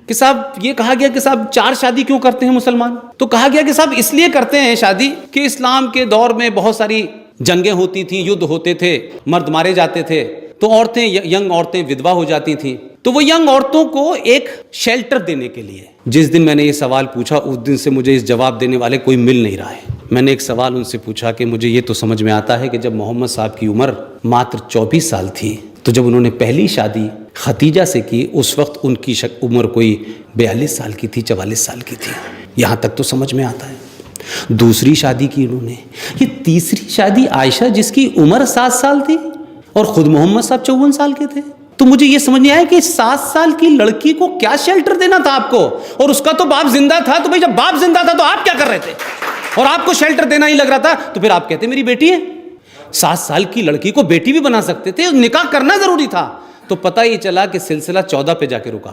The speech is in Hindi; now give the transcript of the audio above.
कि साहब ये कहा गया कि साहब 4 शादी क्यों करते हैं मुसलमान? तो कहा गया कि साहब इसलिए करते हैं शादी कि इस्लाम के दौर में बहुत सारी जंगें होती थी, युद्ध होते थे, मर्द मारे जाते थे, तो औरतें, यंग औरतें विधवा हो जाती थीं। तो वो यंग औरतों को एक शेल्टर देने के लिए। जिस दिन मैंने ये सवाल पूछा उस दिन से मुझे इस जवाब देने वाले कोई मिल नहीं रहा है। मैंने एक सवाल उनसे पूछा कि मुझे ये तो समझ में आता है कि जब मोहम्मद साहब की उम्र मात्र 24 साल थी, तो जब उन्होंने पहली शादी खदीजा से की उस वक्त उनकी उम्र कोई 42 साल की थी, 44 साल की थी। यहाँ तक तो समझ में आता है। दूसरी शादी की उन्होंने, ये तीसरी शादी आयशा जिसकी उम्र 7 साल थी और खुद मोहम्मद साहब 54 साल के थे। तो मुझे ये समझ नहीं आया कि 7 साल की लड़की को क्या शेल्टर देना था आपको, और उसका तो बाप जिंदा था। तो भाई जब बाप जिंदा था तो आप क्या कर रहे थे? और आपको शेल्टर देना ही लग रहा था, तो फिर आप कहते मेरी बेटी है। 7 साल की लड़की को बेटी भी बना सकते थे, निकाह करना जरूरी था। तो पता ही चला कि सिलसिला 14 पे जाके रुका।